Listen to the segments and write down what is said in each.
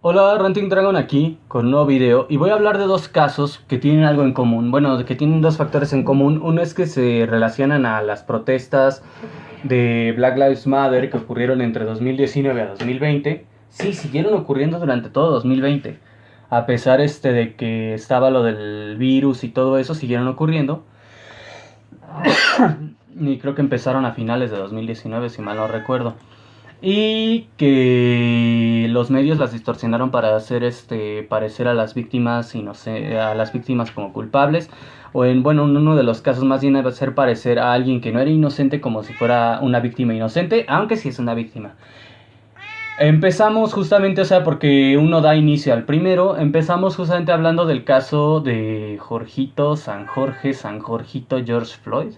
Hola, Ranting Dragon aquí con un nuevo video y voy a hablar de dos casos que tienen algo en común. Bueno, que tienen dos factores en común. Uno es que se relacionan a las protestas de Black Lives Matter que ocurrieron entre 2019 a 2020. Sí, siguieron ocurriendo durante todo 2020. A pesar de que estaba lo del virus y todo eso, siguieron ocurriendo. Y creo que empezaron a finales de 2019, si mal no recuerdo. Y que los medios las distorsionaron para hacer parecer a las víctimas a las víctimas como culpables, o en uno de los casos más bien va a ser parecer a alguien que no era inocente como si fuera una víctima inocente, aunque sí es una víctima. Empezamos justamente, porque uno da inicio al primero, empezamos justamente hablando del caso de San Jorgito George Floyd,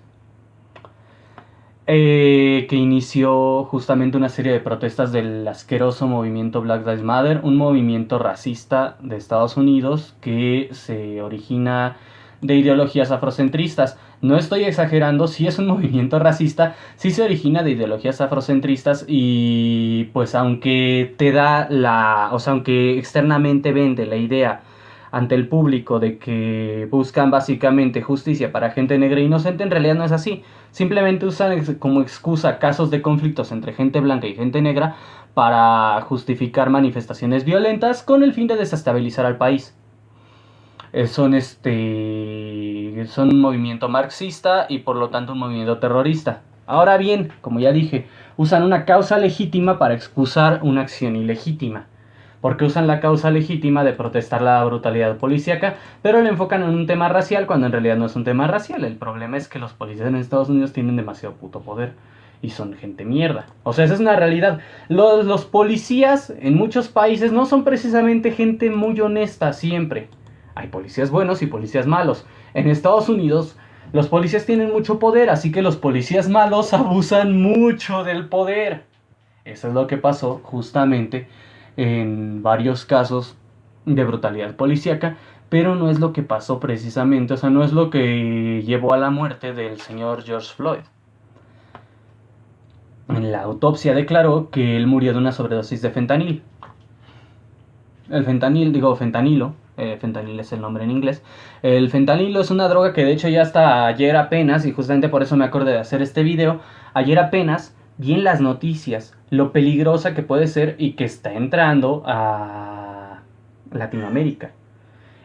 que inició justamente una serie de protestas del asqueroso movimiento Black Lives Matter, un movimiento racista de Estados Unidos que se origina de ideologías afrocentristas. No estoy exagerando, sí es un movimiento racista, sí se origina de ideologías afrocentristas y pues aunque aunque externamente vende la idea ante el público de que buscan básicamente justicia para gente negra e inocente, en realidad no es así. Simplemente usan como excusa casos de conflictos entre gente blanca y gente negra para justificar manifestaciones violentas con el fin de desestabilizar al país. Son un movimiento marxista y por lo tanto un movimiento terrorista. Ahora bien, como ya dije, usan una causa legítima para excusar una acción ilegítima, porque usan la causa legítima de protestar la brutalidad policíaca, pero le enfocan en un tema racial cuando en realidad no es un tema racial. El problema es que los policías en Estados Unidos tienen demasiado puto poder y son gente mierda. O sea, esa es una realidad. Los policías en muchos países no son precisamente gente muy honesta siempre. Hay policías buenos y policías malos. En Estados Unidos los policías tienen mucho poder, así que los policías malos abusan mucho del poder. Eso es lo que pasó justamente en varios casos de brutalidad policíaca, pero no es lo que pasó precisamente, no es lo que llevó a la muerte del señor George Floyd. En la autopsia declaró que él murió de una sobredosis de fentanil. El fentanilo, fentanil es el nombre en inglés. El fentanilo es una droga que de hecho ya hasta ayer apenas, y justamente por eso me acordé de hacer este video, ayer apenas vi en las noticias lo peligrosa que puede ser y que está entrando a Latinoamérica.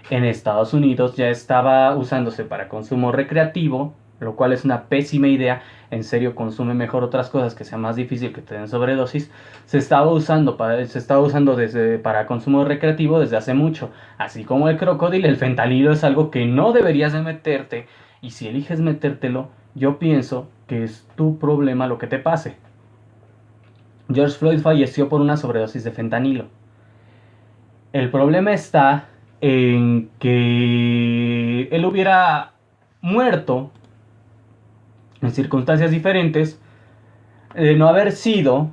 En Estados Unidos ya estaba usándose para consumo recreativo, lo cual es una pésima idea. En serio, consume mejor otras cosas que sea más difícil que te den sobredosis. Se estaba usando para consumo recreativo desde hace mucho. Así como el crocodilo, el fentanilo es algo que no deberías de meterte. Y si eliges metértelo, yo pienso que es tu problema lo que te pase. George Floyd falleció por una sobredosis de fentanilo. El problema está en que él hubiera muerto en circunstancias diferentes de no haber sido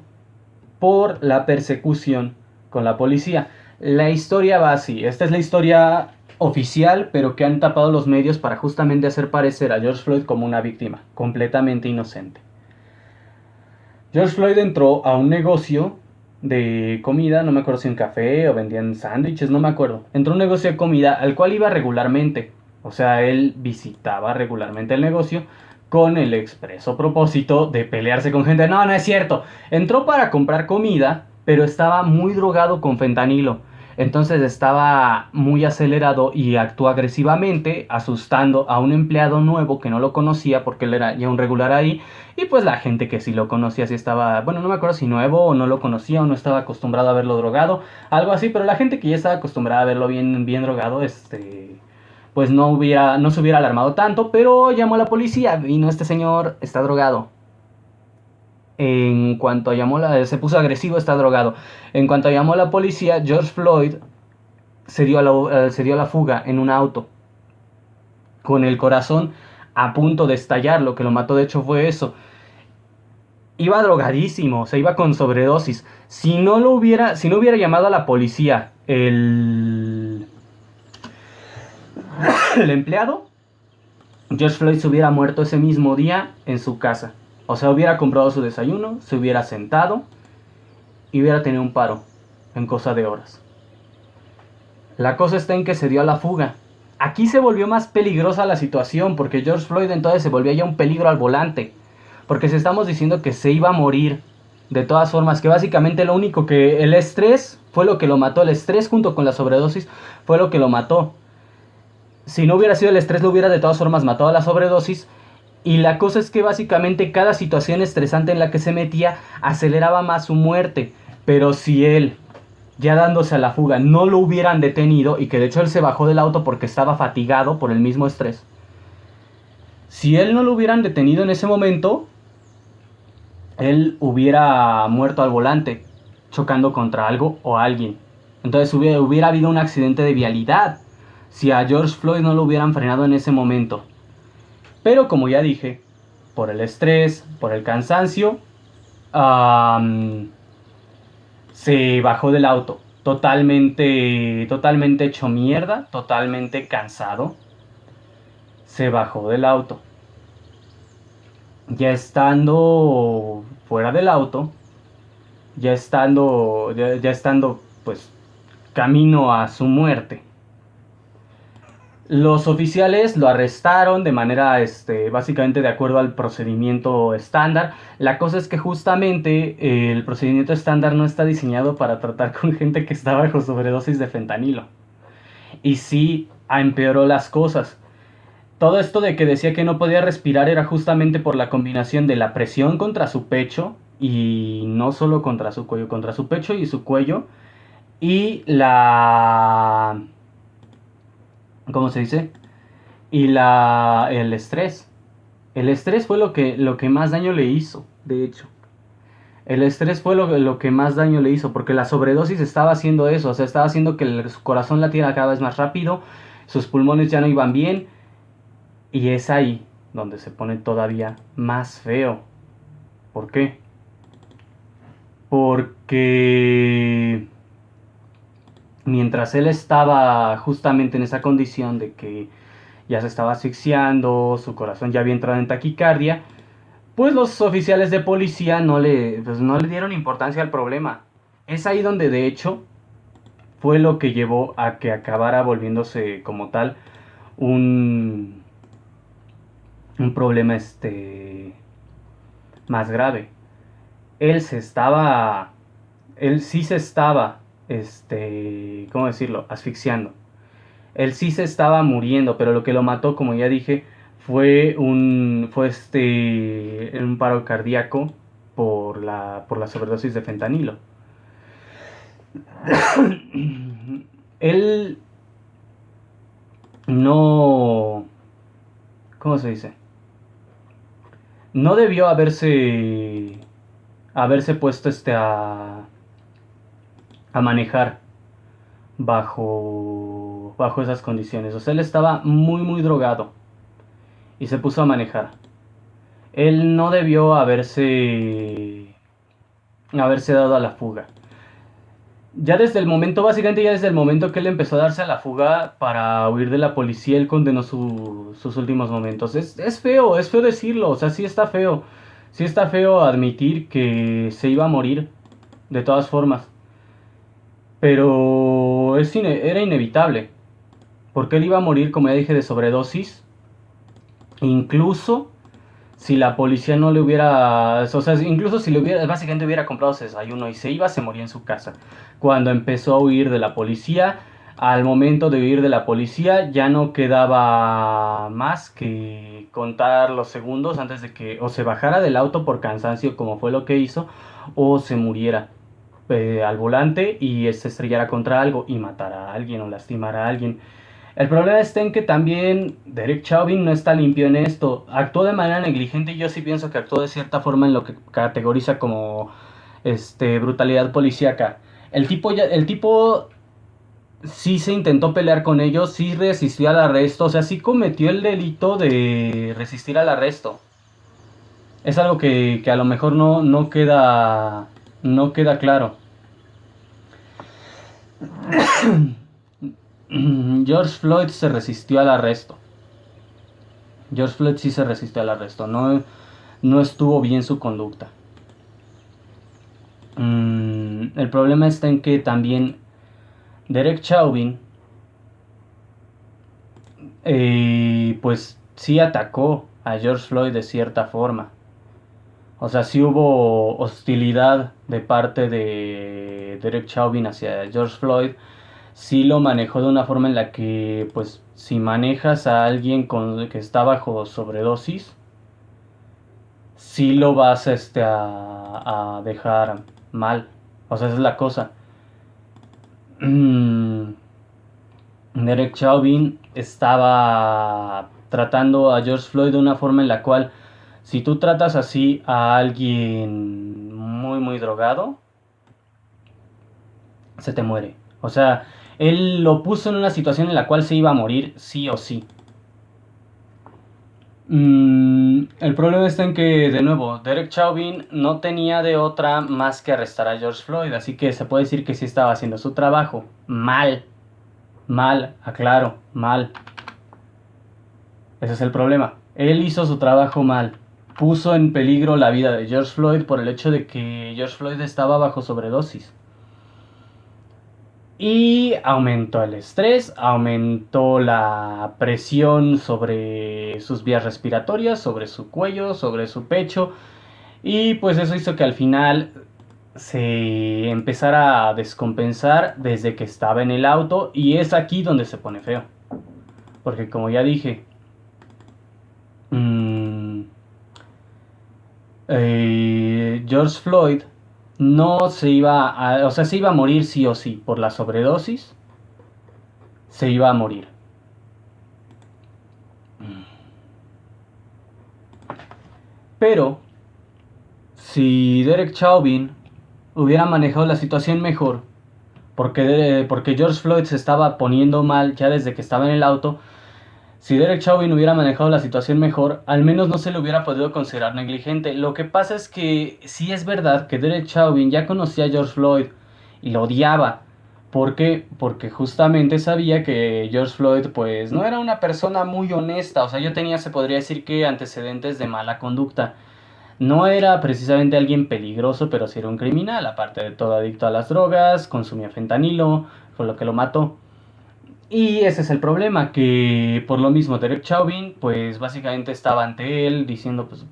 por la persecución con la policía. La historia va así, esta es la historia oficial, pero que han tapado los medios para justamente hacer parecer a George Floyd como una víctima completamente inocente. George Floyd entró a un negocio de comida, no me acuerdo si un café o vendían sándwiches, no me acuerdo. Entró a un negocio de comida al cual iba regularmente. O sea, él visitaba regularmente el negocio con el expreso propósito de pelearse con gente. No, no es cierto. Entró para comprar comida, pero estaba muy drogado con fentanilo. Entonces estaba muy acelerado y actuó agresivamente, asustando a un empleado nuevo que no lo conocía porque él era ya un regular ahí. Y pues la gente que sí lo conocía, sí estaba, bueno, no me acuerdo si nuevo o no lo conocía o no estaba acostumbrado a verlo drogado, algo así, pero la gente que ya estaba acostumbrada a verlo bien drogado, pues no se hubiera alarmado tanto, pero llamó a la policía, vino este señor, está drogado. En cuanto se puso agresivo, está drogado. En cuanto llamó a la policía, George Floyd se dio a la fuga en un auto, con el corazón a punto de estallar. Lo que lo mató de hecho fue eso. Iba drogadísimo, o sea, iba con sobredosis. Si no hubiera llamado a la policía el empleado, George Floyd se hubiera muerto ese mismo día en su casa. O sea, hubiera comprado su desayuno, se hubiera sentado y hubiera tenido un paro. en cosa de horas. La cosa está en que se dio a la fuga. Aquí se volvió más peligrosa la situación porque George Floyd entonces se volvió ya un peligro al volante. Porque si estamos diciendo que se iba a morir de todas formas, que básicamente lo único que el estrés fue lo que lo mató, el estrés junto con la sobredosis fue lo que lo mató. Si no hubiera sido el estrés, lo hubiera de todas formas matado a la sobredosis. Y la cosa es que básicamente cada situación estresante en la que se metía aceleraba más su muerte. Pero si él, ya dándose a la fuga, no lo hubieran detenido, y que de hecho él se bajó del auto porque estaba fatigado por el mismo estrés, si él no lo hubieran detenido en ese momento, él hubiera muerto al volante, chocando contra algo o alguien. Entonces hubiera habido un accidente de vialidad si a George Floyd no lo hubieran frenado en ese momento. Pero como ya dije, por el estrés, por el cansancio, se bajó del auto. Totalmente hecho mierda, totalmente cansado. Se bajó del auto. Ya estando fuera del auto, ya estando pues camino a su muerte, los oficiales lo arrestaron de manera, básicamente de acuerdo al procedimiento estándar. La cosa es que justamente el procedimiento estándar no está diseñado para tratar con gente que está bajo sobredosis de fentanilo. Y sí, empeoró las cosas. Todo esto de que decía que no podía respirar era justamente por la combinación de la presión contra su pecho, y no solo contra su cuello, contra su pecho y su cuello, y ¿cómo se dice? El estrés. El estrés fue lo que más daño le hizo, de hecho. El estrés fue lo que más daño le hizo, porque la sobredosis estaba haciendo eso, o sea, estaba haciendo que su corazón latiera cada vez más rápido, sus pulmones ya no iban bien, y es ahí donde se pone todavía más feo. ¿Por qué? Porque mientras él estaba justamente en esa condición de que ya se estaba asfixiando, su corazón ya había entrado en taquicardia, pues los oficiales de policía no le dieron importancia al problema. Es ahí donde de hecho fue lo que llevó a que acabara volviéndose como tal un, un problema más grave. Él se estaba, él sí se estaba, ¿cómo decirlo? Asfixiando. Él sí se estaba muriendo, pero lo que lo mató, como ya dije, fue un paro cardíaco por la sobredosis de fentanilo. Él no, ¿cómo se dice? No debió haberse puesto a manejar bajo esas condiciones. O sea, él estaba muy drogado y se puso a manejar. Él no debió haberse dado a la fuga. Ya desde el momento, básicamente ya desde el momento que él empezó a darse a la fuga para huir de la policía, él condenó sus últimos momentos. Es feo decirlo, o sea, sí está feo. Sí está feo admitir que se iba a morir, de todas formas. Pero era inevitable. Porque él iba a morir, como ya dije, de sobredosis. Incluso si la policía no le hubiera, o sea, incluso si le hubiera, básicamente hubiera comprado ese desayuno y se iba, se moría en su casa. Cuando empezó a huir de la policía, al momento de huir de la policía, ya no quedaba más que contar los segundos antes de que o se bajara del auto por cansancio, como fue lo que hizo, o se muriera al volante y se estrellara contra algo y matara a alguien o lastimara a alguien. El problema está en que también Derek Chauvin no está limpio en esto. Actuó de manera negligente y yo sí pienso que actuó de cierta forma en lo que categoriza como brutalidad policíaca. El tipo sí se intentó pelear con ellos, sí resistió al arresto, o sea, sí cometió el delito de resistir al arresto. Es algo que a lo mejor no queda claro. George Floyd se resistió al arresto. George Floyd sí se resistió al arresto, no estuvo bien su conducta. El problema está en que también Derek Chauvin, pues sí atacó a George Floyd de cierta forma. O sea, sí hubo hostilidad de parte de Derek Chauvin hacia George Floyd. Sí lo manejó de una forma en la que, pues, si manejas a alguien que está bajo sobredosis, sí lo vas a dejar mal. O sea, esa es la cosa. Derek Chauvin estaba tratando a George Floyd de una forma en la cual, si tú tratas así a alguien muy, muy drogado, se te muere. O sea, él lo puso en una situación en la cual se iba a morir sí o sí. El problema está en que, de nuevo, Derek Chauvin no tenía de otra más que arrestar a George Floyd, así que se puede decir que sí estaba haciendo su trabajo. Mal. Mal, aclaro, mal. Ese es el problema. Él hizo su trabajo mal. Puso en peligro la vida de George Floyd por el hecho de que George Floyd estaba bajo sobredosis. Y aumentó el estrés, aumentó la presión sobre sus vías respiratorias, sobre su cuello, sobre su pecho. Y pues eso hizo que al final se empezara a descompensar desde que estaba en el auto. Y es aquí donde se pone feo. Porque como ya dije, George Floyd no se iba a, o sea, se iba a morir sí o sí por la sobredosis, se iba a morir. Pero si Derek Chauvin hubiera manejado la situación mejor, porque George Floyd se estaba poniendo mal ya desde que estaba en el auto, si Derek Chauvin hubiera manejado la situación mejor, al menos no se le hubiera podido considerar negligente. Lo que pasa es que sí es verdad que Derek Chauvin ya conocía a George Floyd y lo odiaba. ¿Por qué? Porque justamente sabía que George Floyd pues no era una persona muy honesta. O sea, yo tenía, se podría decir que antecedentes de mala conducta. No era precisamente alguien peligroso, pero sí era un criminal. Aparte de todo, adicto a las drogas, consumía fentanilo, fue lo que lo mató. Y ese es el problema, que por lo mismo Derek Chauvin, pues básicamente estaba ante él diciendo, pues,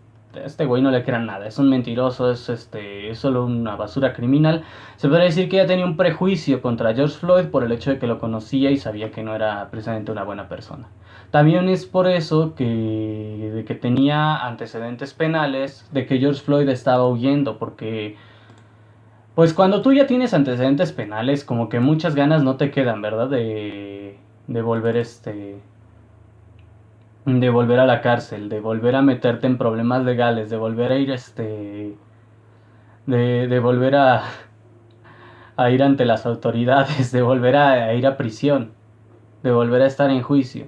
este güey no le crean nada, es un mentiroso, es solo una basura criminal. Se podría decir que ya tenía un prejuicio contra George Floyd por el hecho de que lo conocía y sabía que no era precisamente una buena persona. También es por eso de que tenía antecedentes penales, de que George Floyd estaba huyendo, porque pues cuando tú ya tienes antecedentes penales, como que muchas ganas no te quedan, ¿verdad? De volver de volver a la cárcel, de volver a meterte en problemas legales, de volver a ir de volver a ir ante las autoridades, de volver a ir a prisión, de volver a estar en juicio.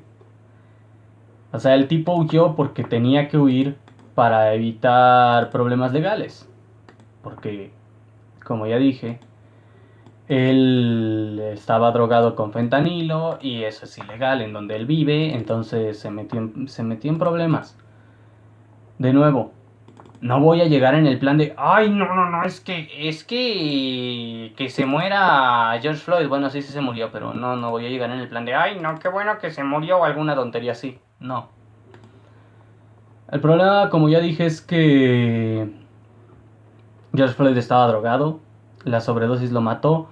O sea, el tipo huyó porque tenía que huir para evitar problemas legales. Porque, como ya dije, él estaba drogado con fentanilo y eso es ilegal en donde él vive, entonces se metió en problemas. De nuevo, no voy a llegar en el plan de, ay, no, que se muera George Floyd. Bueno, sí se murió, pero no voy a llegar en el plan de, ay, no, qué bueno que se murió o alguna tontería así. No. El problema, como ya dije, es que George Floyd estaba drogado, la sobredosis lo mató.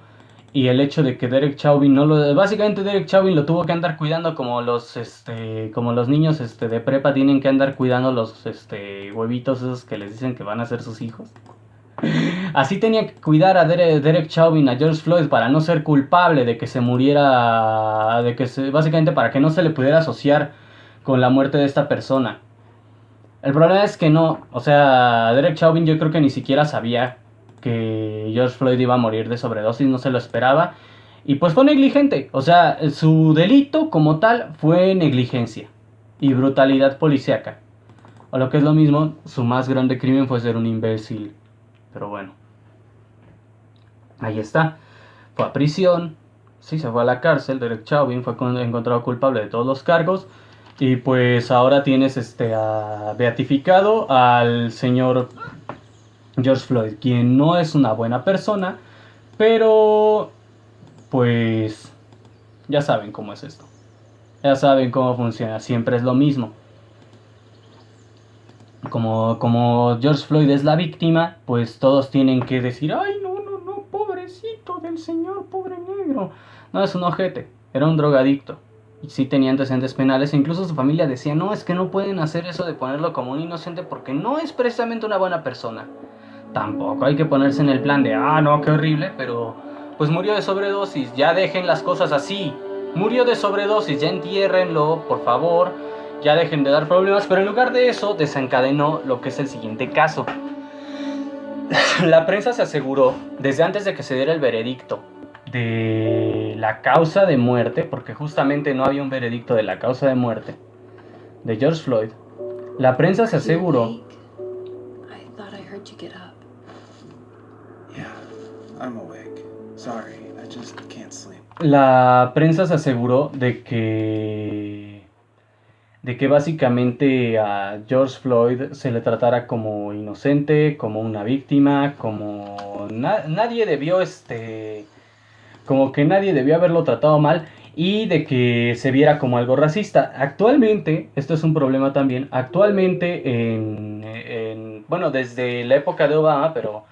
Y el hecho de que Derek Chauvin no lo... Básicamente Derek Chauvin lo tuvo que andar cuidando como los niños de prepa tienen que andar cuidando los huevitos esos que les dicen que van a ser sus hijos. Así tenía que cuidar a Derek Chauvin, a George Floyd, para no ser culpable de que se muriera, básicamente para que no se le pudiera asociar con la muerte de esta persona. El problema es que no, o sea, Derek Chauvin yo creo que ni siquiera sabía que George Floyd iba a morir de sobredosis, no se lo esperaba. Y pues fue negligente, o sea, su delito como tal fue negligencia y brutalidad policíaca. O lo que es lo mismo, su más grande crimen fue ser un imbécil. Pero bueno, ahí está. Fue a prisión, sí, se fue a la cárcel, Derek Chauvin fue encontrado culpable de todos los cargos. Y pues ahora tienes beatificado al señor George Floyd, quien no es una buena persona, pero pues ya saben cómo es esto. Ya saben cómo funciona, siempre es lo mismo. Como George Floyd es la víctima, pues todos tienen que decir, ay, no, no, no, pobrecito del señor, pobre negro. No, es un ojete, era un drogadicto. Y sí tenía antecedentes penales, e incluso su familia decía, no, es que no pueden hacer eso de ponerlo como un inocente porque no es precisamente una buena persona. Tampoco hay que ponerse en el plan de, ah, no, qué horrible, pero pues murió de sobredosis, ya dejen las cosas así. Murió de sobredosis, ya entiérrenlo, por favor, ya dejen de dar problemas, pero en lugar de eso desencadenó lo que es el siguiente caso. La prensa se aseguró, desde antes de que se diera el veredicto de la causa de muerte, porque justamente no había un veredicto de la causa de muerte de George Floyd, la prensa se aseguró. La prensa se aseguró de que básicamente a George Floyd se le tratara como inocente, como una víctima, como nadie debió como que nadie debió haberlo tratado mal y de que se viera como algo racista. Actualmente, esto es un problema también, actualmente bueno, desde la época de Obama, pero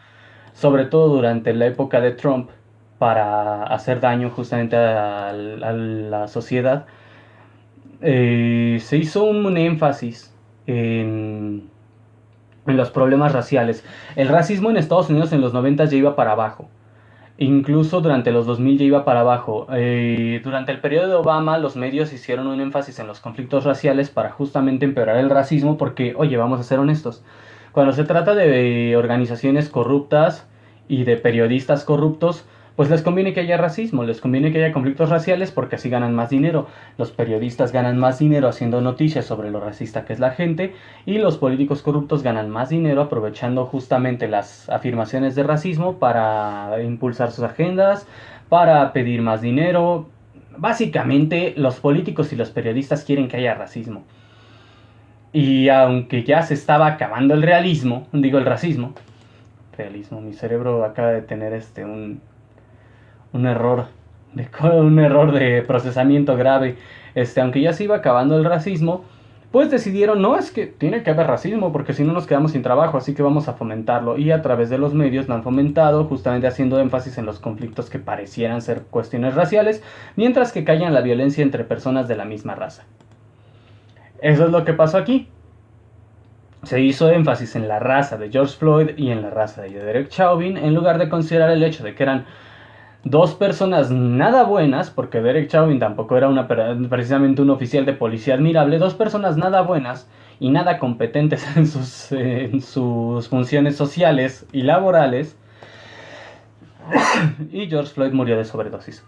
sobre todo durante la época de Trump, para hacer daño justamente a la sociedad, se hizo un énfasis en los problemas raciales. El racismo en Estados Unidos en los 90 ya iba para abajo. Incluso durante los 2000 ya iba para abajo. Durante el periodo de Obama los medios hicieron un énfasis en los conflictos raciales para justamente empeorar el racismo porque, oye, vamos a ser honestos, cuando se trata de organizaciones corruptas y de periodistas corruptos, pues les conviene que haya racismo, les conviene que haya conflictos raciales porque así ganan más dinero. Los periodistas ganan más dinero haciendo noticias sobre lo racista que es la gente y los políticos corruptos ganan más dinero aprovechando justamente las afirmaciones de racismo para impulsar sus agendas, para pedir más dinero. Básicamente los políticos y los periodistas quieren que haya racismo. Y aunque ya se estaba acabando el racismo, mi cerebro acaba de tener un error de procesamiento grave. Aunque ya se iba acabando el racismo, pues decidieron, no, es que tiene que haber racismo porque si no nos quedamos sin trabajo, así que vamos a fomentarlo. Y a través de los medios lo han fomentado, justamente haciendo énfasis en los conflictos que parecieran ser cuestiones raciales, mientras que callan la violencia entre personas de la misma raza. Eso es lo que pasó aquí. Se hizo énfasis en la raza de George Floyd y en la raza de Derek Chauvin, en lugar de considerar el hecho de que eran dos personas nada buenas, porque Derek Chauvin tampoco era precisamente un oficial de policía admirable, dos personas nada buenas y nada competentes en sus funciones sociales y laborales, y George Floyd murió de sobredosis.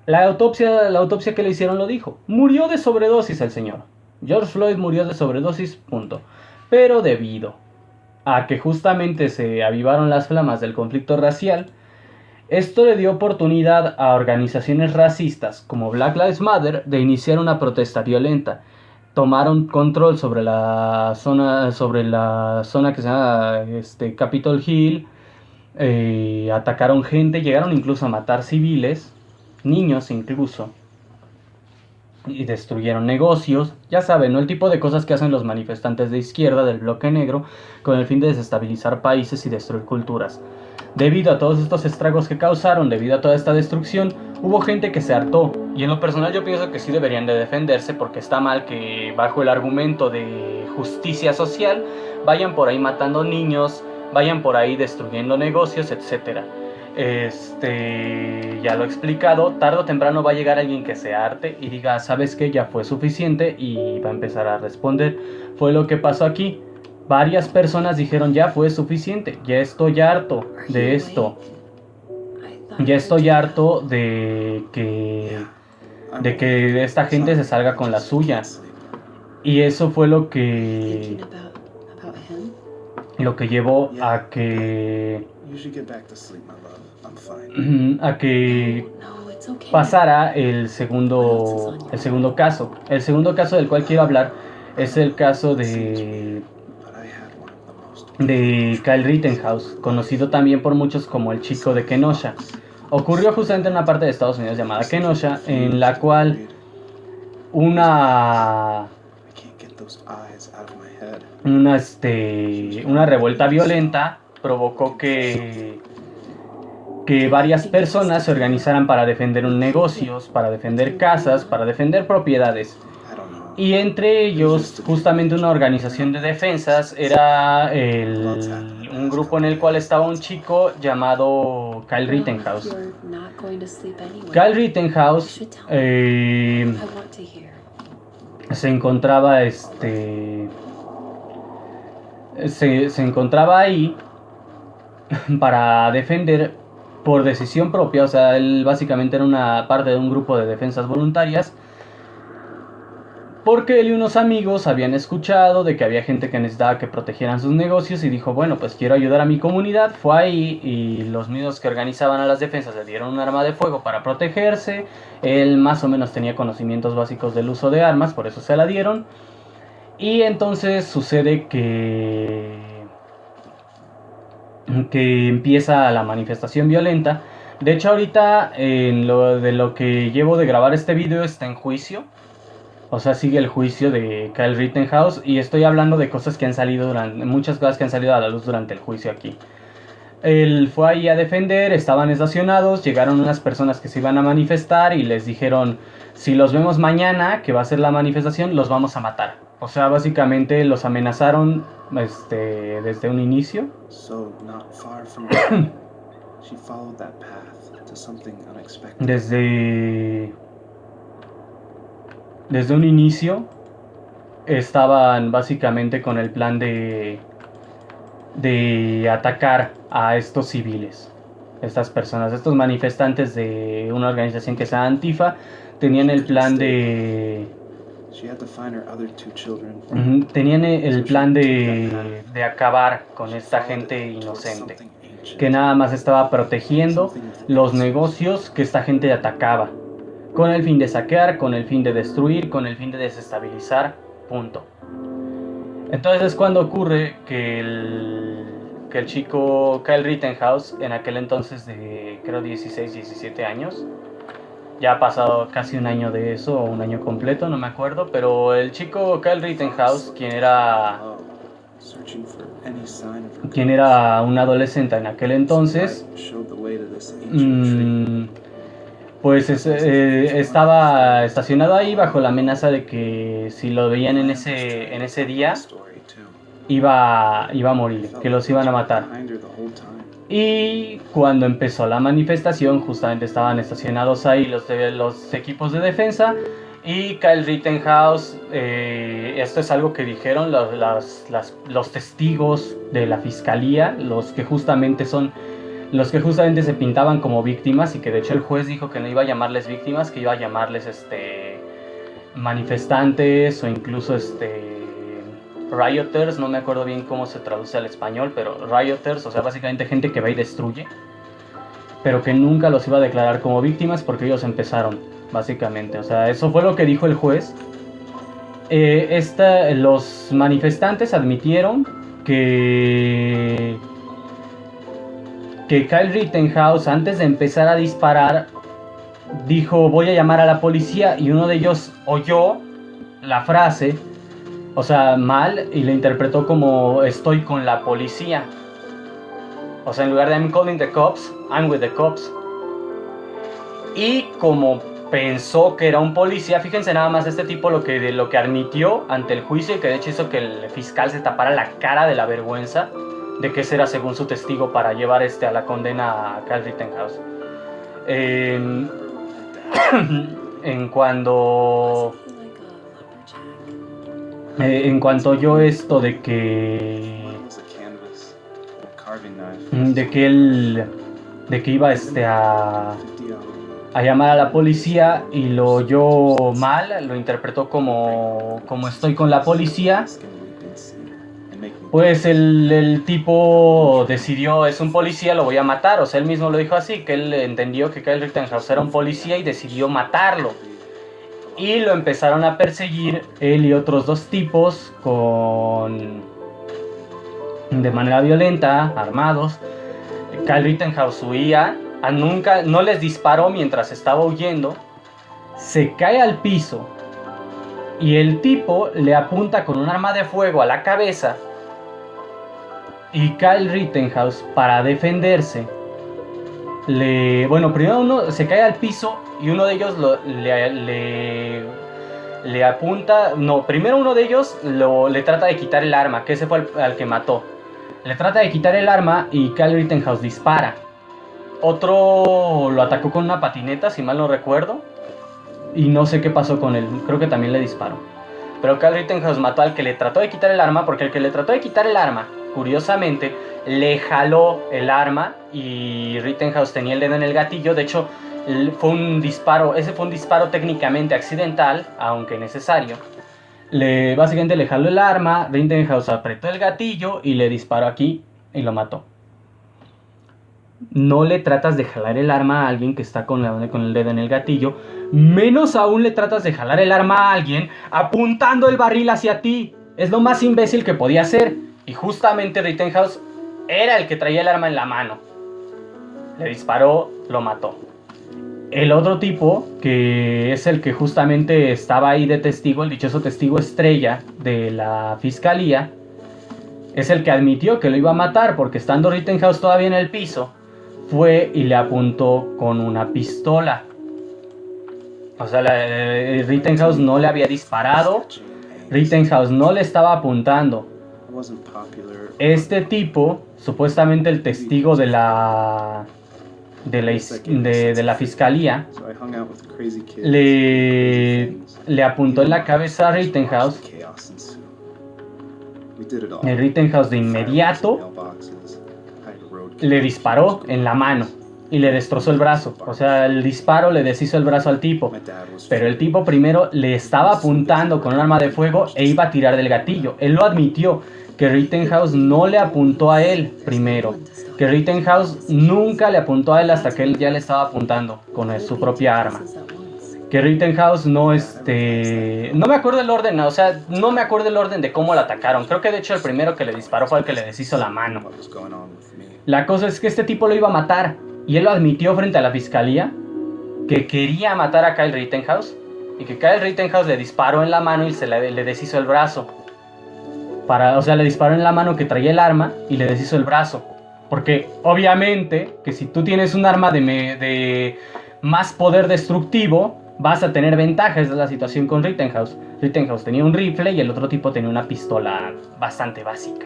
La autopsia que le hicieron lo dijo, murió de sobredosis el señor. George Floyd murió de sobredosis, punto. Pero debido a que justamente se avivaron las flamas del conflicto racial, esto le dio oportunidad a organizaciones racistas como Black Lives Matter de iniciar una protesta violenta. Tomaron control sobre la zona que se llama Capitol Hill, atacaron gente, llegaron incluso a matar civiles, niños incluso, y destruyeron negocios. Ya saben, ¿no? El tipo de cosas que hacen los manifestantes de izquierda del bloque negro con el fin de desestabilizar países y destruir culturas. Debido a todos estos estragos que causaron, debido a toda esta destrucción, hubo gente que se hartó. Y en lo personal yo pienso que sí deberían de defenderse porque está mal que bajo el argumento de justicia social vayan por ahí matando niños, vayan por ahí destruyendo negocios, etc. Ya lo he explicado, tarde o temprano va a llegar alguien que se harte y diga, ¿sabes qué? Ya fue suficiente, y va a empezar a responder. Fue lo que pasó aquí. Varias personas dijeron, ya fue suficiente, ya estoy harto de esto. Ya estoy harto de que esta gente se salga con la suya. Y eso fue lo que llevó a que pasara el segundo caso. El segundo caso del cual quiero hablar es el caso de de Kyle Rittenhouse, conocido también por muchos como el chico de Kenosha. Ocurrió justamente en una parte de Estados Unidos llamada Kenosha, en la cual una revuelta violenta provocó que varias personas se organizaran para defender negocios, para defender casas, para defender propiedades. Y entre ellos, justamente una organización de defensas, era un grupo en el cual estaba un chico llamado Kyle Rittenhouse. Kyle Rittenhouse se encontraba se encontraba ahí para defender por decisión propia, o sea, él básicamente era una parte de un grupo de defensas voluntarias, porque él y unos amigos habían escuchado de que había gente que necesitaba que protegieran sus negocios y dijo, bueno, pues quiero ayudar a mi comunidad. Fue ahí y los mismos que organizaban a las defensas le dieron un arma de fuego para protegerse. Él más o menos tenía conocimientos básicos del uso de armas, por eso se la dieron. Y entonces sucede que empieza la manifestación violenta. De hecho, ahorita en lo que llevo de grabar este video está en juicio. O sea, sigue el juicio de Kyle Rittenhouse y estoy hablando de cosas que han salido muchas cosas que han salido a la luz durante el juicio aquí. Él fue ahí a defender, estaban estacionados, llegaron unas personas que se iban a manifestar y les dijeron, si los vemos mañana, que va a ser la manifestación, los vamos a matar. O sea, básicamente los amenazaron desde un inicio. Desde un inicio estaban básicamente con el plan de atacar a estos civiles, estas personas, estos manifestantes de una organización que se llama Antifa, tenían el plan de acabar con esta gente inocente, que nada más estaba protegiendo los negocios que esta gente atacaba, con el fin de saquear, con el fin de destruir, con el fin de desestabilizar, punto. Entonces es cuando ocurre que el chico Kyle Rittenhouse, en aquel entonces de creo 16, 17 años, ya ha pasado casi un año de eso, o un año completo, no me acuerdo, pero el chico Kyle Rittenhouse, quien era un adolescente en aquel entonces, pues estaba estacionado ahí bajo la amenaza de que si lo veían en ese día iba a morir, que los iban a matar. Y cuando empezó la manifestación, justamente estaban estacionados ahí los equipos de defensa y Kyle Rittenhouse, esto es algo que dijeron los testigos de la fiscalía, los que justamente se pintaban como víctimas, y que de hecho el juez dijo que no iba a llamarles víctimas, que iba a llamarles manifestantes o incluso rioters, no me acuerdo bien cómo se traduce al español, pero rioters, o sea, básicamente gente que va y destruye, pero que nunca los iba a declarar como víctimas porque ellos empezaron, básicamente. O sea, eso fue lo que dijo el juez. Los manifestantes admitieron que Kyle Rittenhouse, antes de empezar a disparar, dijo, voy a llamar a la policía, y uno de ellos oyó la frase, o sea, mal, y la interpretó como estoy con la policía. O sea, en lugar de I'm calling the cops, I'm with the cops. Y como pensó que era un policía, fíjense nada más este tipo lo que admitió ante el juicio, y que de hecho hizo que el fiscal se tapara la cara de la vergüenza de que ese era según su testigo para llevar a la condena a Kyle Rittenhouse. En cuanto yo esto de que iba a llamar a la policía y lo oyó mal, lo interpretó como estoy con la policía, pues el tipo decidió, es un policía, lo voy a matar. O sea, él mismo lo dijo así, que él entendió que Kyle Rittenhouse era un policía y decidió matarlo. Y lo empezaron a perseguir él y otros dos tipos con de manera violenta, armados. Kyle Rittenhouse huía, nunca, no les disparó mientras estaba huyendo, se cae al piso y el tipo le apunta con un arma de fuego a la cabeza y Kyle Rittenhouse, para defenderse, primero uno se cae al piso y uno de ellos le apunta, primero uno de ellos le trata de quitar el arma, que ese fue al que mató. Le trata de quitar el arma y Kyle Rittenhouse dispara. Otro lo atacó con una patineta, si mal no recuerdo. Y no sé qué pasó con él, creo que también le disparó. Pero Kyle Rittenhouse mató al que le trató de quitar el arma, porque el que le trató de quitar el arma, curiosamente, le jaló el arma y Rittenhouse tenía el dedo en el gatillo. De hecho, ese fue un disparo técnicamente accidental, aunque necesario. Básicamente le jaló el arma, Rittenhouse apretó el gatillo y le disparó aquí y lo mató. No le tratas de jalar el arma a alguien que está con el dedo en el gatillo, menos aún le tratas de jalar el arma a alguien apuntando el barril hacia ti. Es lo más imbécil que podía hacer. Y justamente Rittenhouse era el que traía el arma en la mano. Le disparó, lo mató. El otro tipo, que es el que justamente estaba ahí de testigo, el dichoso testigo estrella de la fiscalía, es el que admitió que lo iba a matar, porque estando Rittenhouse todavía en el piso, fue y le apuntó con una pistola. O sea, Rittenhouse no le había disparado, Rittenhouse no le estaba apuntando. Este tipo, supuestamente el testigo de la fiscalía, le apuntó en la cabeza a Rittenhouse. El Rittenhouse de inmediato le disparó en la mano y le destrozó el brazo. O sea, el disparo le deshizo el brazo al tipo. Pero el tipo primero le estaba apuntando con un arma de fuego e iba a tirar del gatillo. Él lo admitió, que Rittenhouse no le apuntó a él primero. Que Rittenhouse nunca le apuntó a él hasta que él ya le estaba apuntando con su propia arma. Que Rittenhouse no me acuerdo el orden, o sea, no me acuerdo el orden de cómo lo atacaron. Creo que de hecho el primero que le disparó fue el que le deshizo la mano. La cosa es que este tipo lo iba a matar y él lo admitió frente a la fiscalía, que quería matar a Kyle Rittenhouse y que Kyle Rittenhouse le disparó en la mano y le deshizo el brazo. O sea, le disparó en la mano que traía el arma y le deshizo el brazo. Porque obviamente que si tú tienes un arma de más poder destructivo, vas a tener ventajas. Esa es la situación con Rittenhouse. Rittenhouse tenía un rifle y el otro tipo tenía una pistola bastante básica.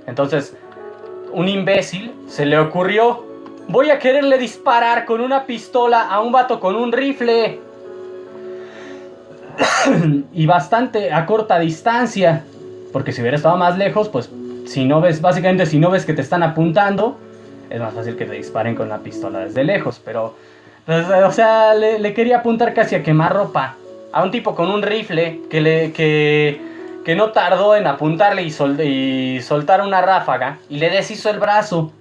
Entonces, un imbécil se le ocurrió: voy a quererle disparar con una pistola a un vato con un rifle. Y bastante a corta distancia. Porque si hubiera estado más lejos, pues si no ves que te están apuntando, es más fácil que te disparen con la pistola desde lejos. Pero, pues, o sea, le quería apuntar casi a quemarropa a un tipo con un rifle que no tardó en apuntarle y soltar una ráfaga y le deshizo el brazo.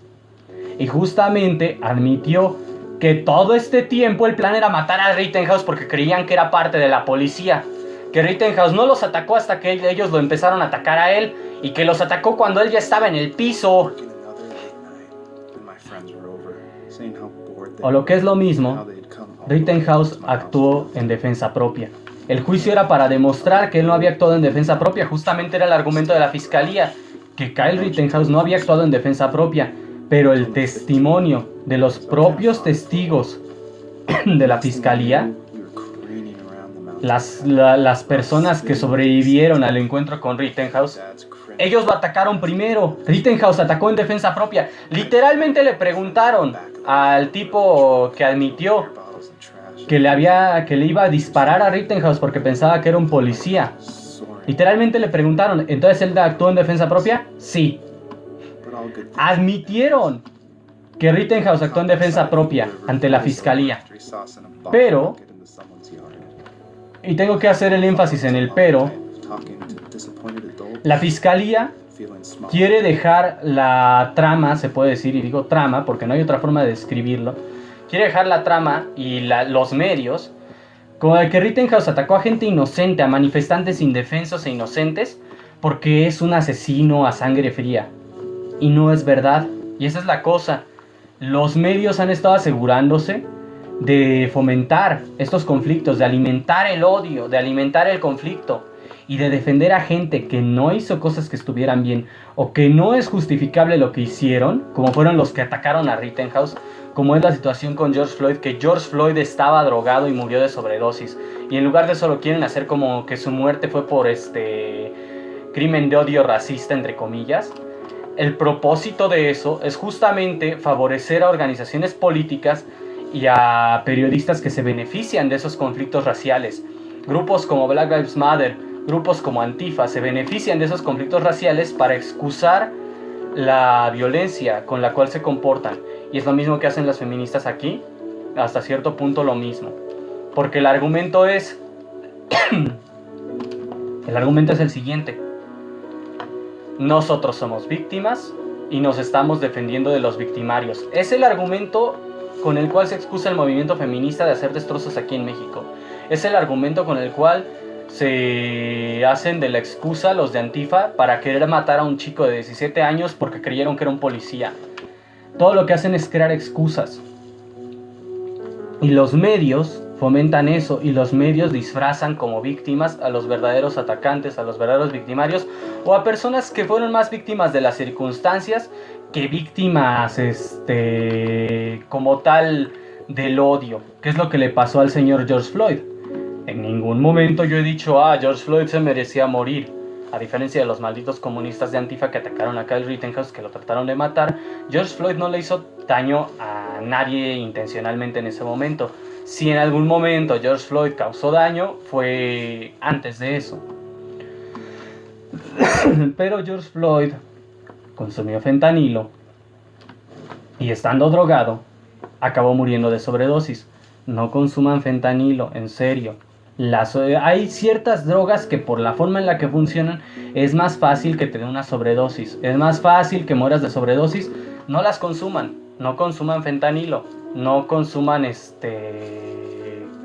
Y justamente admitió que todo este tiempo el plan era matar a Rittenhouse porque creían que era parte de la policía. Que Rittenhouse no los atacó hasta que ellos lo empezaron a atacar a él, y que los atacó cuando él ya estaba en el piso. O lo que es lo mismo, Rittenhouse actuó en defensa propia. El juicio era para demostrar que él no había actuado en defensa propia. Justamente era el argumento de la fiscalía, que Kyle Rittenhouse no había actuado en defensa propia. Pero el testimonio de los propios testigos de la fiscalía, las personas que sobrevivieron al encuentro con Rittenhouse, ellos lo atacaron primero. Rittenhouse atacó en defensa propia. Literalmente le preguntaron al tipo que admitió que le iba a disparar a Rittenhouse porque pensaba que era un policía. Literalmente le preguntaron: ¿entonces él actuó en defensa propia? Sí. Admitieron que Rittenhouse actuó en defensa propia ante la fiscalía. Pero, y tengo que hacer el énfasis en el pero, la fiscalía quiere dejar la trama, se puede decir, y digo trama porque no hay otra forma de describirlo, quiere dejar la trama y los medios como de que Rittenhouse atacó a gente inocente, a manifestantes indefensos e inocentes, porque es un asesino a sangre fría. Y no es verdad. Y esa es la cosa. Los medios han estado asegurándose de fomentar estos conflictos, de alimentar el odio, de alimentar el conflicto y de defender a gente que no hizo cosas que estuvieran bien o que no es justificable lo que hicieron, como fueron los que atacaron a Rittenhouse, como es la situación con George Floyd, que George Floyd estaba drogado y murió de sobredosis, y en lugar de eso lo quieren hacer como que su muerte fue por crimen de odio racista, entre comillas. El propósito de eso es justamente favorecer a organizaciones políticas y a periodistas que se benefician de esos conflictos raciales. Grupos como Black Lives Matter, grupos como Antifa se benefician de esos conflictos raciales para excusar la violencia con la cual se comportan. Y es lo mismo que hacen las feministas aquí, hasta cierto punto lo mismo. Porque el argumento es el siguiente: nosotros somos víctimas y nos estamos defendiendo de los victimarios. Es el argumento con el cual se excusa el movimiento feminista de hacer destrozos aquí en México. Es el argumento con el cual se hacen de la excusa los de Antifa para querer matar a un chico de 17 años porque creyeron que era un policía. Todo lo que hacen es crear excusas. Y los medios fomentan eso, y los medios disfrazan como víctimas a los verdaderos atacantes, a los verdaderos victimarios, o a personas que fueron más víctimas de las circunstancias que víctimas como tal del odio. ¿Qué es lo que le pasó al señor George Floyd? En ningún momento yo he dicho, George Floyd se merecía morir. A diferencia de los malditos comunistas de Antifa que atacaron a Kyle Rittenhouse, que lo trataron de matar, George Floyd no le hizo daño a nadie intencionalmente en ese momento. Si en algún momento George Floyd causó daño, fue antes de eso. Pero George Floyd consumió fentanilo y, estando drogado, acabó muriendo de sobredosis. No consuman fentanilo, en serio. Hay ciertas drogas que, por la forma en la que funcionan, es más fácil que te den una sobredosis. Es más fácil que mueras de sobredosis. No las consuman. No consuman fentanilo. No consuman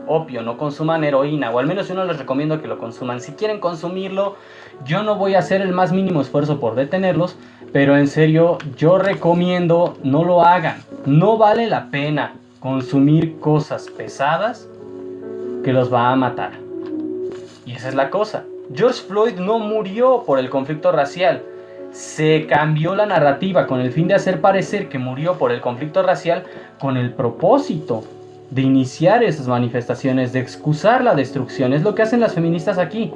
opio. No consuman heroína. O al menos yo no les recomiendo que lo consuman. Si quieren consumirlo, yo no voy a hacer el más mínimo esfuerzo por detenerlos. Pero en serio, yo recomiendo no lo hagan. No vale la pena consumir cosas pesadas que los va a matar. Y esa es la cosa. George Floyd no murió por el conflicto racial. Se cambió la narrativa con el fin de hacer parecer que murió por el conflicto racial, con el propósito de iniciar esas manifestaciones, de excusar la destrucción. Es lo que hacen las feministas aquí.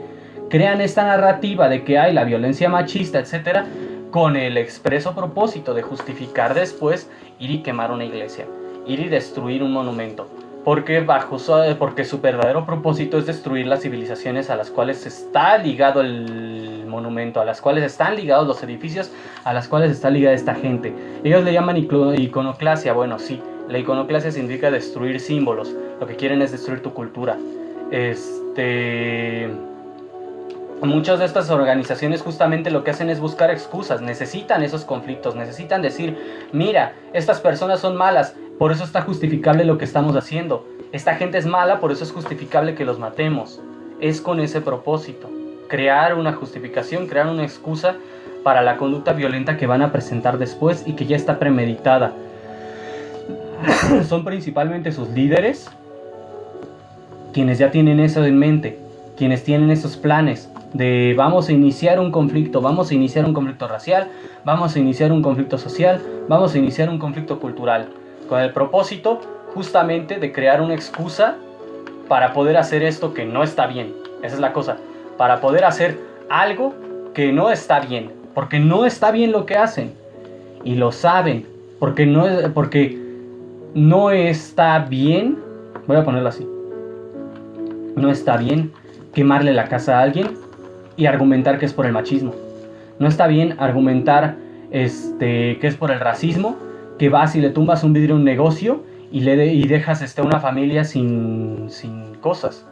Crean esta narrativa de que hay la violencia machista, etc., con el expreso propósito de justificar después ir y quemar una iglesia, ir y destruir un monumento. Porque su verdadero propósito es destruir las civilizaciones a las cuales está ligado el monumento, a las cuales están ligados los edificios, a las cuales está ligada esta gente. Ellos le llaman iconoclasia. Bueno, sí, la iconoclasia significa destruir símbolos. Lo que quieren es destruir tu cultura. Muchas de estas organizaciones justamente lo que hacen es buscar excusas. Necesitan esos conflictos, necesitan decir, mira, estas personas son malas, por eso está justificable lo que estamos haciendo. Esta gente es mala, por eso es justificable que los matemos. Es con ese propósito. Crear una justificación, crear una excusa para la conducta violenta que van a presentar después y que ya está premeditada. Son principalmente sus líderes quienes ya tienen eso en mente, quienes tienen esos planes de vamos a iniciar un conflicto, vamos a iniciar un conflicto racial, vamos a iniciar un conflicto social, vamos a iniciar un conflicto cultural, con el propósito justamente de crear una excusa para poder hacer esto que no está bien. Esa es la cosa, para poder hacer algo que no está bien, porque no está bien lo que hacen, y lo saben, porque no está bien, voy a ponerlo así, no está bien quemarle la casa a alguien y argumentar que es por el machismo. No está bien argumentar que es por el racismo, que vas y le tumbas un vidrio a un negocio y dejas una familia sin cosas.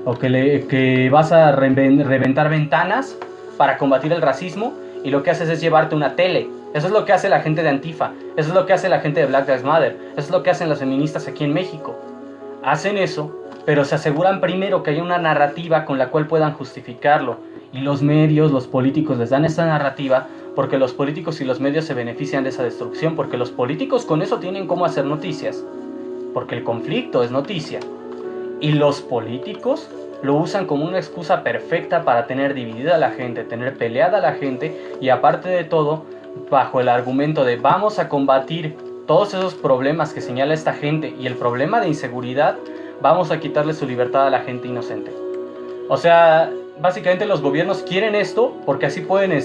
O que vas a reventar ventanas para combatir el racismo y lo que haces es llevarte una tele. Eso es lo que hace la gente de Antifa. Eso es lo que hace la gente de Black Lives Matter. Eso es lo que hacen las feministas aquí en México. Hacen eso, pero se aseguran primero que haya una narrativa con la cual puedan justificarlo. Y los medios, los políticos les dan esa narrativa porque los políticos y los medios se benefician de esa destrucción, porque los políticos con eso tienen cómo hacer noticias, porque el conflicto es noticia. Y los políticos lo usan como una excusa perfecta para tener dividida a la gente, tener peleada a la gente, y aparte de todo, bajo el argumento de vamos a combatir todos esos problemas que señala esta gente y el problema de inseguridad, vamos a quitarle su libertad a la gente inocente. O sea, básicamente los gobiernos quieren esto porque así pueden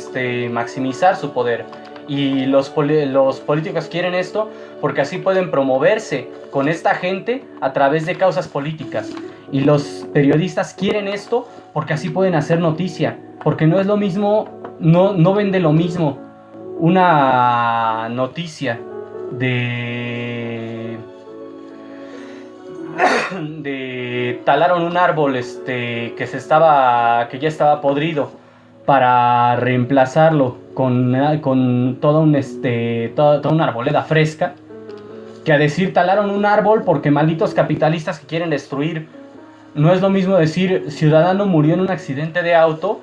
maximizar su poder. Y los políticos quieren esto porque así pueden promoverse con esta gente a través de causas políticas. Y los periodistas quieren esto porque así pueden hacer noticia. Porque no es lo mismo, no vende lo mismo una noticia de talaron un árbol que ya estaba podrido para reemplazarlo con toda una arboleda fresca, que a decir talaron un árbol porque malditos capitalistas que quieren destruir. No es lo mismo decir ciudadano murió en un accidente de auto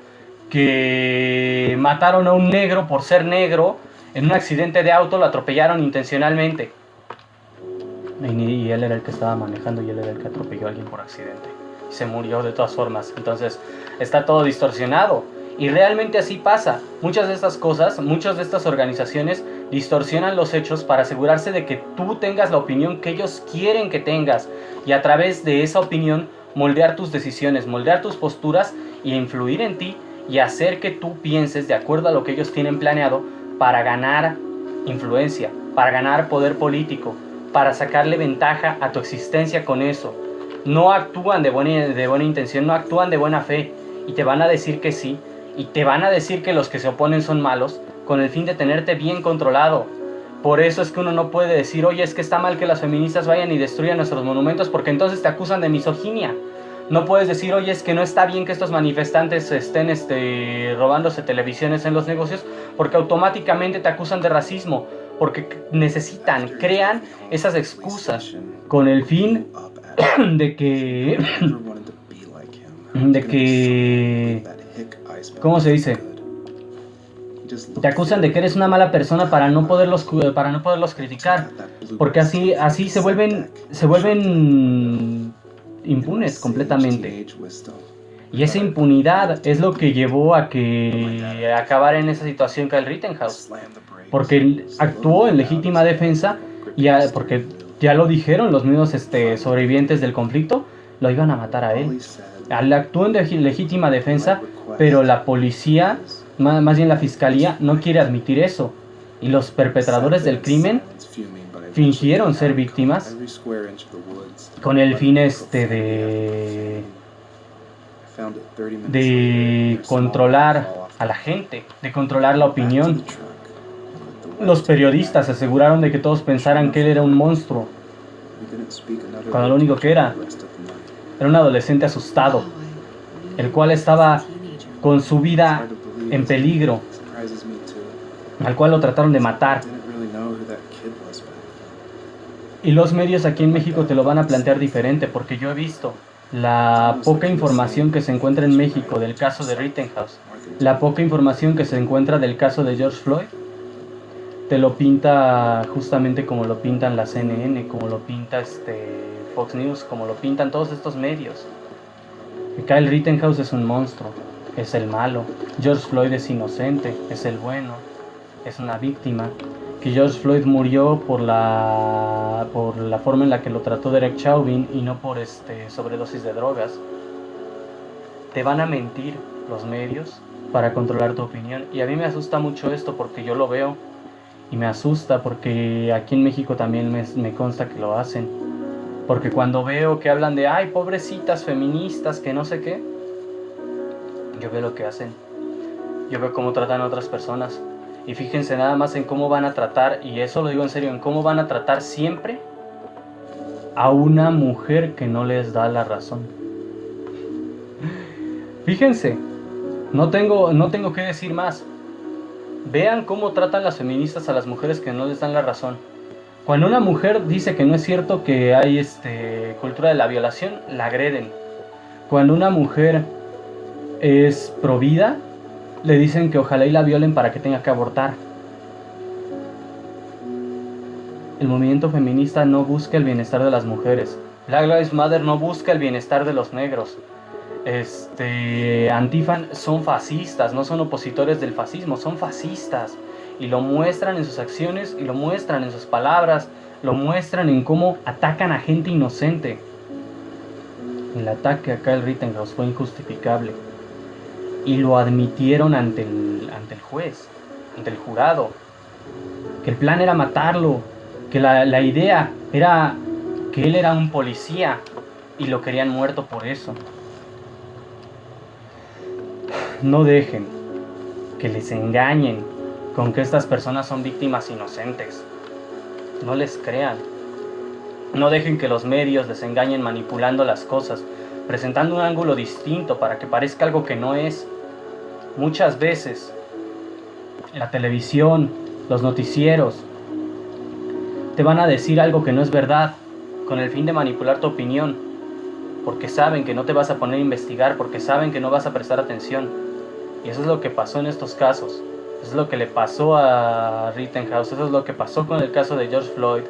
que mataron a un negro por ser negro en un accidente de auto, lo atropellaron intencionalmente. Y él era el que estaba manejando y él era el que atropelló a alguien por accidente. Y se murió de todas formas. Entonces está todo distorsionado. Y realmente así pasa. Muchas de estas cosas, muchas de estas organizaciones distorsionan los hechos para asegurarse de que tú tengas la opinión que ellos quieren que tengas. Y a través de esa opinión moldear tus decisiones, moldear tus posturas y influir en ti y hacer que tú pienses de acuerdo a lo que ellos tienen planeado para ganar influencia, para ganar poder político, para sacarle ventaja a tu existencia con eso. No actúan de buena intención, no actúan de buena fe y te van a decir que sí, y te van a decir que los que se oponen son malos con el fin de tenerte bien controlado. Por eso es que uno no puede decir, oye, es que está mal que las feministas vayan y destruyan nuestros monumentos, porque entonces te acusan de misoginia. No puedes decir, oye, es que no está bien que estos manifestantes estén robándose televisiones en los negocios, porque automáticamente te acusan de racismo, porque crean esas excusas con el fin de que, ¿cómo se dice? Te acusan de que eres una mala persona para no poderlos criticar, porque así se vuelven impunes completamente. Y esa impunidad es lo que llevó a que acabara en esa situación Kyle Rittenhouse, porque actuó en legítima defensa, porque ya lo dijeron los mismos sobrevivientes del conflicto, lo iban a matar a él. Actuó en legítima defensa, pero la policía, más bien la fiscalía, no quiere admitir eso, y los perpetradores del crimen fingieron ser víctimas con el fin de controlar a la gente, de controlar la opinión. Los periodistas se aseguraron de que todos pensaran que él era un monstruo, cuando lo único que era un adolescente asustado, el cual estaba con su vida en peligro, al cual lo trataron de matar. Y los medios aquí en México te lo van a plantear diferente, porque yo he visto la poca información que se encuentra en México del caso de Rittenhouse, la poca información que se encuentra del caso de George Floyd, te lo pinta justamente como lo pintan la CNN, como lo pinta Fox News, como lo pintan todos estos medios. Kyle Rittenhouse es un monstruo, es el malo. George Floyd es inocente, es el bueno, es una víctima. Que George Floyd murió por la forma en la que lo trató Derek Chauvin y no por sobredosis de drogas. Te van a mentir los medios para controlar tu opinión, y a mí me asusta mucho esto porque yo lo veo y me asusta porque aquí en México también me consta que lo hacen, porque cuando veo que hablan de ay, pobrecitas feministas, que no sé qué, yo veo lo que hacen, yo veo cómo tratan a otras personas. Y fíjense nada más en cómo van a tratar, y eso lo digo en serio, en cómo van a tratar siempre a una mujer que no les da la razón. Fíjense, no tengo que decir más. Vean cómo tratan las feministas a las mujeres que no les dan la razón. Cuando una mujer dice que no es cierto que hay cultura de la violación, la agreden. Cuando una mujer es pro vida, le dicen que ojalá y la violen para que tenga que abortar. El movimiento feminista no busca el bienestar de las mujeres. Black Lives Matter no busca el bienestar de los negros. Antifa son fascistas, no son opositores del fascismo, son fascistas. Y lo muestran en sus acciones, y lo muestran en sus palabras, lo muestran en cómo atacan a gente inocente. El ataque a Kyle Rittenhouse fue injustificable. Y lo admitieron ante el juez, ante el jurado. Que el plan era matarlo. Que la idea era que él era un policía y lo querían muerto por eso. No dejen que les engañen con que estas personas son víctimas inocentes. No les crean. No dejen que los medios les engañen manipulando las cosas, presentando un ángulo distinto para que parezca algo que no es. Muchas veces la televisión, los noticieros, te van a decir algo que no es verdad, con el fin de manipular tu opinión, porque saben que no te vas a poner a investigar, porque saben que no vas a prestar atención. Y eso es lo que pasó en estos casos. Eso es lo que le pasó a Rittenhouse, eso es lo que pasó con el caso de George Floyd.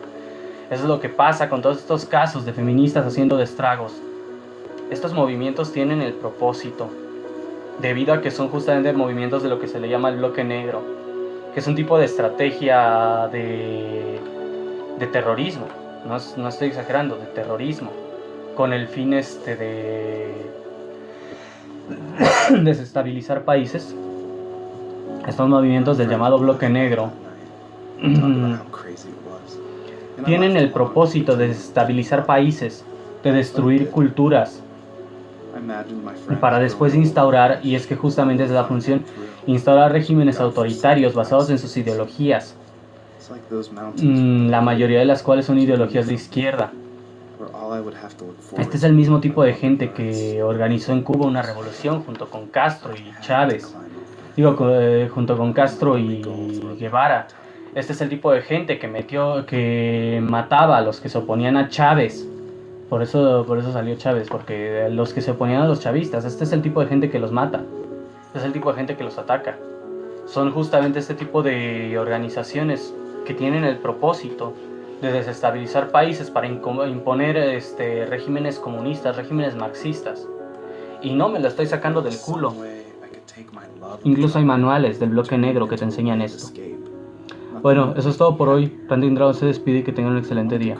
Eso es lo que pasa con todos estos casos de feministas haciendo estragos. Estos movimientos tienen el propósito, debido a que son justamente movimientos de lo que se le llama el bloque negro, que es un tipo de estrategia de terrorismo, no estoy exagerando, de terrorismo, con el fin de desestabilizar países. Estos movimientos del llamado bloque negro tienen el propósito de desestabilizar países, de destruir culturas, para después instaurar, y es que justamente es la función, instaurar regímenes autoritarios basados en sus ideologías, la mayoría de las cuales son ideologías de izquierda. Este es el mismo tipo de gente que organizó en Cuba una revolución junto con Castro y Chávez. Junto con Castro y Guevara. Este es el tipo de gente que mataba a los que se oponían a Chávez. Por eso salió Chávez, porque los que se oponían a los chavistas, este es el tipo de gente que los mata. Este es el tipo de gente que los ataca. Son justamente este tipo de organizaciones que tienen el propósito de desestabilizar países para imponer regímenes comunistas, regímenes marxistas. Y no me lo estoy sacando del culo. Incluso hay manuales del bloque negro que te enseñan esto. Bueno, eso es todo por hoy. Randy Dragon se despide y que tengan un excelente día.